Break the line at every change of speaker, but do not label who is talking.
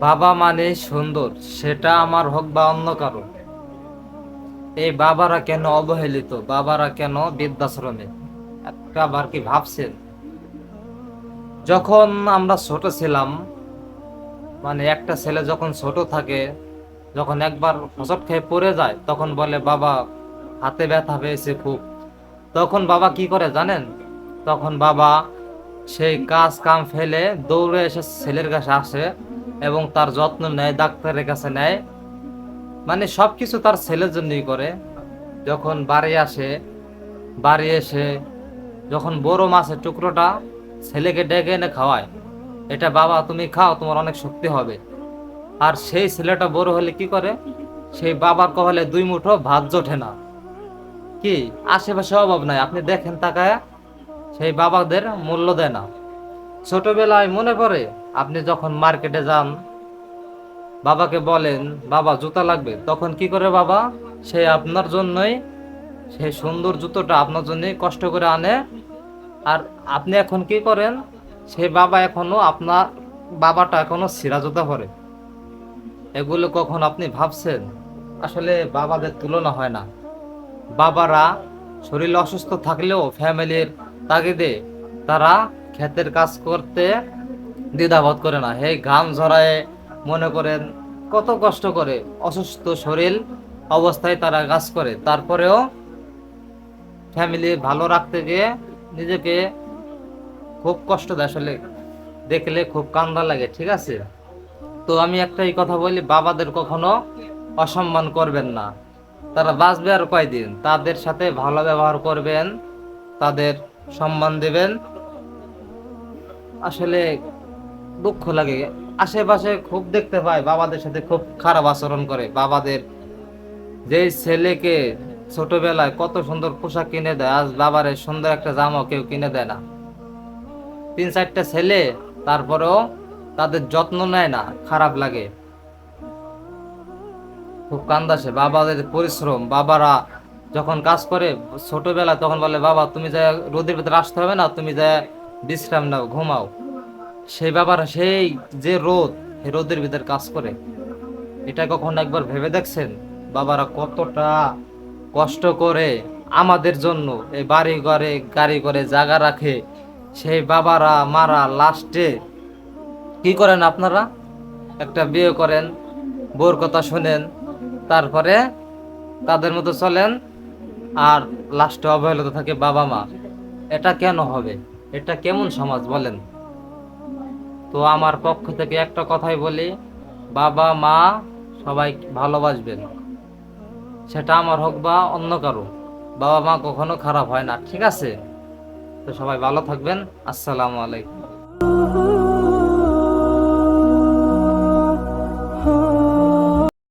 বাবা মানে সুন্দর, সেটা আমার হোক বা অন্য কারো। এই বাবারা কেন অবহেলিত, বাবারা কেন বৃদ্ধাশ্রমে? একটা বার কি ভাবছেন? যখন আমরা ছোট ছিলাম, মানে একটা ছেলে যখন ছোট থাকে, যখন একবার হোঁচট খেয়ে পড়ে যায়, তখন বলে বাবা হাতে ব্যথা পেয়েছে খুব। তখন বাবা কি করে জানেন? তখন বাবা সেই কাজ কাম ফেলে দৌড়ে এসে ছেলের কাছে আসে এবং তার যত্ন নেয়, ডাক্তারের কাছে নেয়। মানে সবকিছু তার ছেলের জন্যই করে। যখন বাড়ি আসে, বাড়ি এসে যখন বড় মাছের টুকরোটা ছেলেকে ডেকে এনে খাওয়ায়, এটা বাবা তুমি খাও, তোমার অনেক শক্তি হবে। আর সেই ছেলেটা বড় হলে কি করে? সেই বাবার কপালে দুই মুঠো ভাত জোটে না। কি আশেপাশে অভাব নাই, আপনি দেখেন তাকায়, সেই বাবাদের মূল্য দেয় না। ছোটবেলায় মনে পড়ে, আপনি যখন মার্কেটে যান, বাবাকে বলেন বাবা জুতা লাগবে, তখন কি করে বাবা? সে আপনার জন্যই, সেই সুন্দর জুতোটা আপনার জন্যই কষ্ট করে আনে। আর আপনি এখন কি করেন? সেই বাবা এখনো আপনার, বাবাটা এখনো ছিঁড়া জুতা পরে। এগুলো কখন আপনি ভাবছেন? আসলে বাবাদের তুলনা হয় না। বাবারা শরীর অসুস্থ থাকলেও ফ্যামিলির তাগিদে তারা ক্ষেতের কাজ করতে দ্বিধাবোধ করে না। এই ঘাম ঝরায়, মনে করেন কত কষ্ট করে, অসুস্থ শরীর অবস্থায় তারা কাজ করে, তারপরেও ফ্যামিলি ভালো রাখতে গিয়ে নিজেকে খুব কষ্ট দেয়। আসলে দেখলে খুব কান্না লাগে, ঠিক আছে? তো আমি একটাই কথা বলি, বাবাদের কখনো অসম্মান করবেন না। তারা বাঁচবে আর কয়দিন, তাদের সাথে ভালো ব্যবহার করবেন, তাদের সম্মান দেবেন। আসলে দুঃখ লাগে, আশেপাশে খুব দেখতে পাই বাবাদের সাথে খুব খারাপ আচরণ করে। বাবাদের যে ছেলেকে ছোটবেলায় কত সুন্দর পোশাক কিনে দেয়, আজ বাবারে সুন্দর একটা জামাও কেউ কিনে দেয় না। তিন চারটা ছেলে, তারপরেও তাদের যত্ন নেয় না, খারাপ লাগে, খুব কান্দাসে। বাবাদের পরিশ্রম, বাবারা যখন কাজ করে ছোটবেলায়, তখন বলে বাবা তুমি যা রোদের ভিতরে আসতে হবে না, তুমি যা বিশ্রাম নাও, ঘুমাও। সেই বাবারা সেই যে রোদ, সেই রোদের ভিতরে কাজ করে, এটা কখন একবার ভেবে দেখছেন? বাবারা কতটা কষ্ট করে আমাদের জন্য, এই বাড়ি ঘরে গাড়ি করে জায়গা রাখে। সেই বাবারা মারা লাস্টে কি করেন আপনারা? একটা বিয়ে করেন, বউর কথা শুনেন, তারপরে তাদের মতো চলেন, আর লাস্টে অবহেলিত থাকে বাবা মা। এটা কেন হবে? এটা কেমন সমাজ বলেন? তো আমার পক্ষ থেকে একটা কথাই বলি, বাবা মা সবাই ভালোবাসবেন, সেটা আমার হোক বা অন্য কারো। বাবা মা কখনো খারাপ হয় না, ঠিক আছে? তো সবাই ভালো থাকবেন। আসসালামু আলাইকুম।